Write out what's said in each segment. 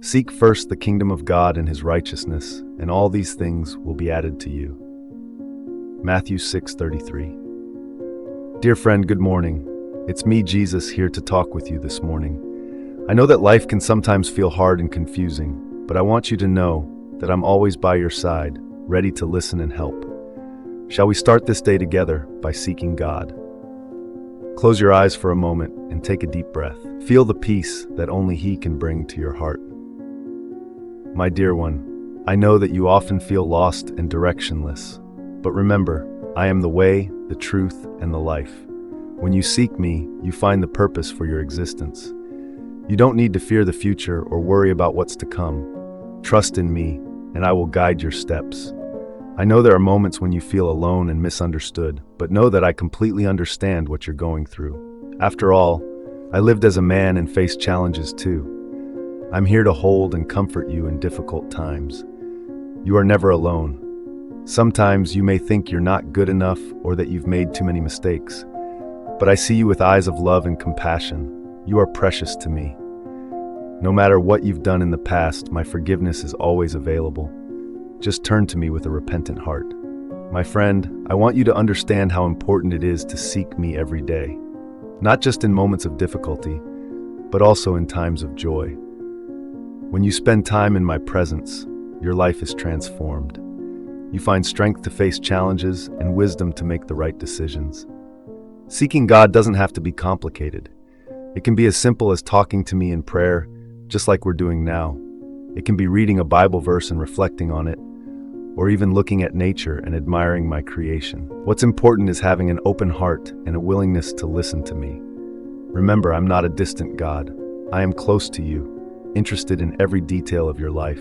Seek first the kingdom of God and his righteousness, and all these things will be added to you. Matthew 6:33. Dear friend, good morning. It's me, Jesus, here to talk with you this morning. I know that life can sometimes feel hard and confusing, but I want you to know that I'm always by your side, ready to listen and help. Shall we start this day together by seeking God? Close your eyes for a moment and take a deep breath. Feel the peace that only He can bring to your heart. My dear one, I know that you often feel lost and directionless, but remember, I am the way, the truth, and the life. When you seek me, you find the purpose for your existence. You don't need to fear the future or worry about what's to come. Trust in me, and I will guide your steps. I know there are moments when you feel alone and misunderstood, but know that I completely understand what you're going through. After all, I lived as a man and faced challenges too. I'm here to hold and comfort you in difficult times. You are never alone. Sometimes you may think you're not good enough or that you've made too many mistakes, but I see you with eyes of love and compassion. You are precious to me. No matter what you've done in the past, my forgiveness is always available. Just turn to me with a repentant heart. My friend, I want you to understand how important it is to seek me every day, not just in moments of difficulty, but also in times of joy. When you spend time in my presence, your life is transformed. You find strength to face challenges and wisdom to make the right decisions. Seeking God doesn't have to be complicated. It can be as simple as talking to me in prayer, just like we're doing now. It can be reading a Bible verse and reflecting on it, or even looking at nature and admiring my creation. What's important is having an open heart and a willingness to listen to me. Remember, I'm not a distant God. I am close to you, interested in every detail of your life.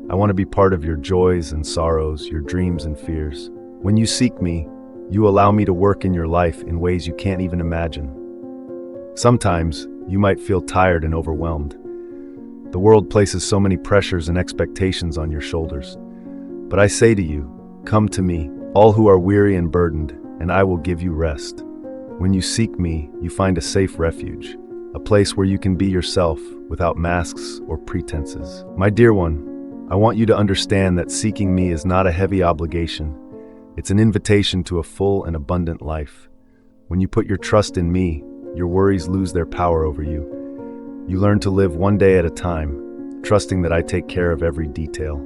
I want to be part of your joys and sorrows, your dreams and fears. When you seek me, you allow me to work in your life in ways you can't even imagine. Sometimes, you might feel tired and overwhelmed. The world places so many pressures and expectations on your shoulders. But I say to you, come to me, all who are weary and burdened, and I will give you rest. When you seek me, you find a safe refuge, a place where you can be yourself without masks or pretenses. My dear one, I want you to understand that seeking me is not a heavy obligation. It's an invitation to a full and abundant life. When you put your trust in me, your worries lose their power over you. You learn to live one day at a time, trusting that I take care of every detail.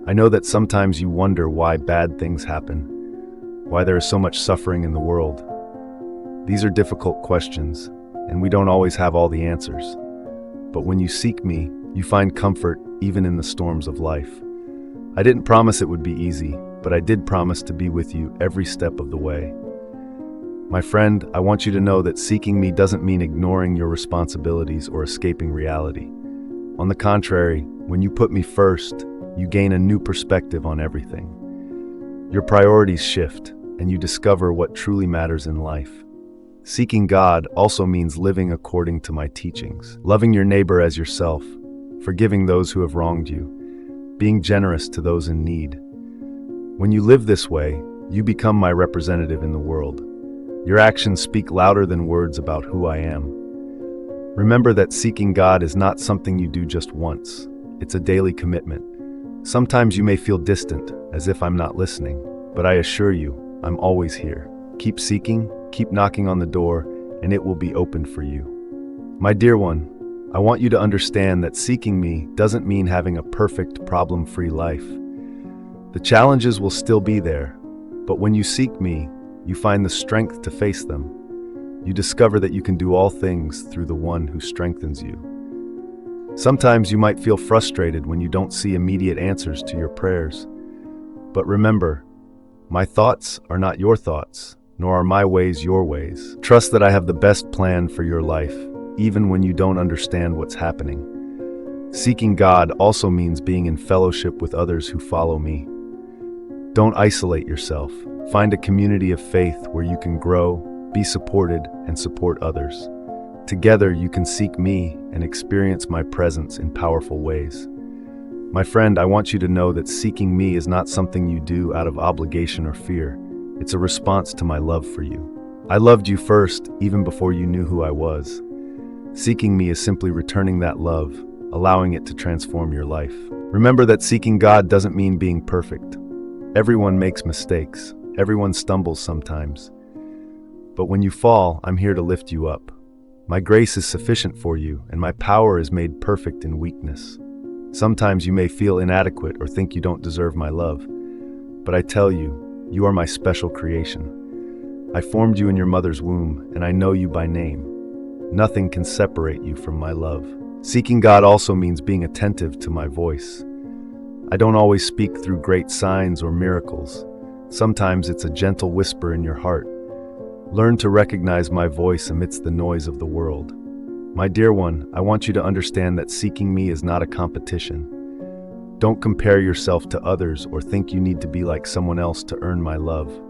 I know that sometimes you wonder why bad things happen, why there is so much suffering in the world. These are difficult questions, and we don't always have all the answers. But when you seek me, you find comfort even in the storms of life. I didn't promise it would be easy, but I did promise to be with you every step of the way. My friend, I want you to know that seeking me doesn't mean ignoring your responsibilities or escaping reality. On the contrary, when you put me first, you gain a new perspective on everything. Your priorities shift, and you discover what truly matters in life. Seeking God also means living according to my teachings, loving your neighbor as yourself, forgiving those who have wronged you, being generous to those in need. When you live this way, you become my representative in the world. Your actions speak louder than words about who I am. Remember that seeking God is not something you do just once. It's a daily commitment. Sometimes you may feel distant, as if I'm not listening, but I assure you, I'm always here. Keep seeking, keep knocking on the door, and it will be opened for you. My dear one, I want you to understand that seeking me doesn't mean having a perfect, problem-free life. The challenges will still be there, but when you seek me, you find the strength to face them. You discover that you can do all things through the one who strengthens you. Sometimes you might feel frustrated when you don't see immediate answers to your prayers. But remember, my thoughts are not your thoughts, nor are my ways your ways. Trust that I have the best plan for your life, even when you don't understand what's happening. Seeking God also means being in fellowship with others who follow me. Don't isolate yourself. Find a community of faith where you can grow, be supported, and support others. Together, you can seek me and experience my presence in powerful ways. My friend, I want you to know that seeking me is not something you do out of obligation or fear. It's a response to my love for you. I loved you first, even before you knew who I was. Seeking me is simply returning that love, allowing it to transform your life. Remember that seeking God doesn't mean being perfect. Everyone makes mistakes. Everyone stumbles sometimes. But when you fall, I'm here to lift you up. My grace is sufficient for you, and my power is made perfect in weakness. Sometimes you may feel inadequate or think you don't deserve my love. But I tell you, you are my special creation. I formed you in your mother's womb, and I know you by name. Nothing can separate you from my love. Seeking God also means being attentive to my voice. I don't always speak through great signs or miracles. Sometimes it's a gentle whisper in your heart. Learn to recognize my voice amidst the noise of the world. My dear one, I want you to understand that seeking me is not a competition. Don't compare yourself to others or think you need to be like someone else to earn my love.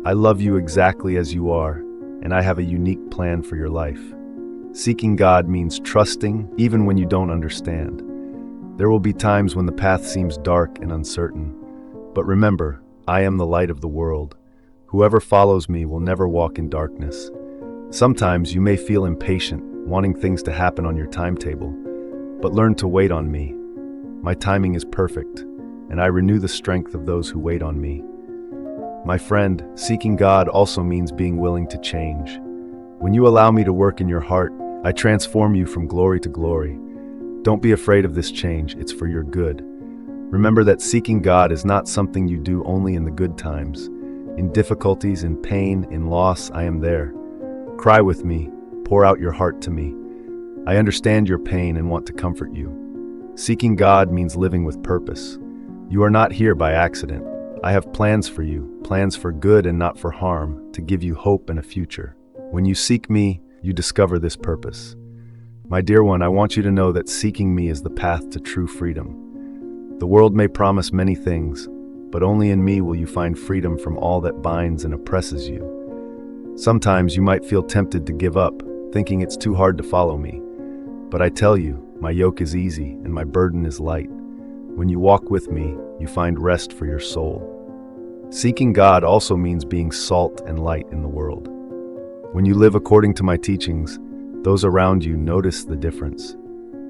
I love you exactly as you are, and I have a unique plan for your life. Seeking God means trusting even when you don't understand. There will be times when the path seems dark and uncertain. But remember, I am the light of the world. Whoever follows me will never walk in darkness. Sometimes you may feel impatient, wanting things to happen on your timetable. But learn to wait on me. My timing is perfect, and I renew the strength of those who wait on me. My friend, seeking God also means being willing to change. When you allow me to work in your heart, I transform you from glory to glory. Don't be afraid of this change, it's for your good. Remember that seeking God is not something you do only in the good times. In difficulties, in pain, in loss, I am there. Cry with me, pour out your heart to me. I understand your pain and want to comfort you. Seeking God means living with purpose. You are not here by accident. I have plans for you, plans for good and not for harm, to give you hope and a future. When you seek me, you discover this purpose. My dear one, I want you to know that seeking me is the path to true freedom. The world may promise many things, but only in me will you find freedom from all that binds and oppresses you. Sometimes you might feel tempted to give up, thinking it's too hard to follow me. But I tell you, my yoke is easy and my burden is light. When you walk with me, you find rest for your soul. Seeking God also means being salt and light in the world. When you live according to my teachings, those around you notice the difference.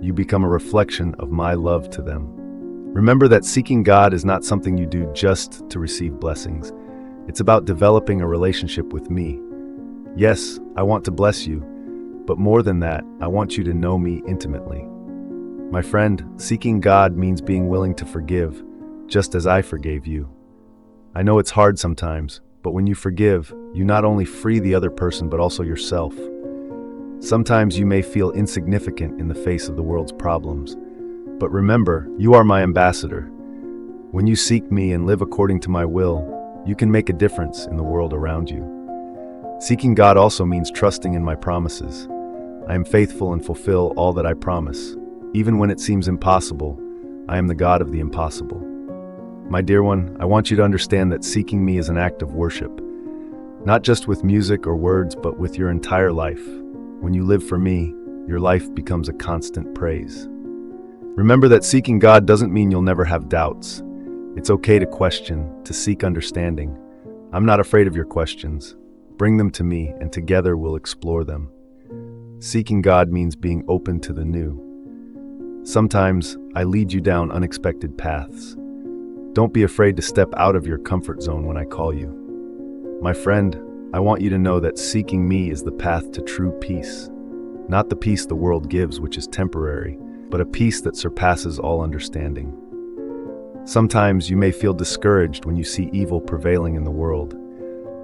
You become a reflection of my love to them. Remember that seeking God is not something you do just to receive blessings. It's about developing a relationship with me. Yes, I want to bless you, but more than that, I want you to know me intimately. My friend, seeking God means being willing to forgive, just as I forgave you. I know it's hard sometimes, but when you forgive, you not only free the other person but also yourself. Sometimes you may feel insignificant in the face of the world's problems. But remember, you are my ambassador. When you seek me and live according to my will, you can make a difference in the world around you. Seeking God also means trusting in my promises. I am faithful and fulfill all that I promise. Even when it seems impossible, I am the God of the impossible. My dear one, I want you to understand that seeking me is an act of worship. Not just with music or words, but with your entire life. When you live for me, your life becomes a constant praise. Remember that seeking God doesn't mean you'll never have doubts. It's okay to question, to seek understanding. I'm not afraid of your questions. Bring them to me, and together we'll explore them. Seeking God means being open to the new. Sometimes I lead you down unexpected paths. Don't be afraid to step out of your comfort zone when I call you. My friend, I want you to know that seeking me is the path to true peace. Not the peace the world gives, which is temporary, but a peace that surpasses all understanding. Sometimes you may feel discouraged when you see evil prevailing in the world.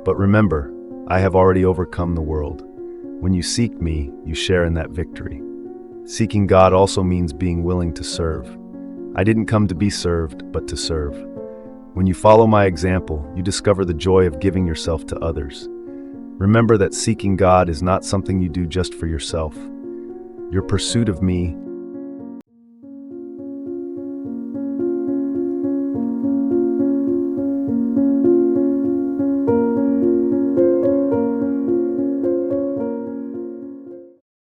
But remember, I have already overcome the world. When you seek me, you share in that victory. Seeking God also means being willing to serve. I didn't come to be served, but to serve. When you follow my example, you discover the joy of giving yourself to others. Remember that seeking God is not something you do just for yourself. Your pursuit of me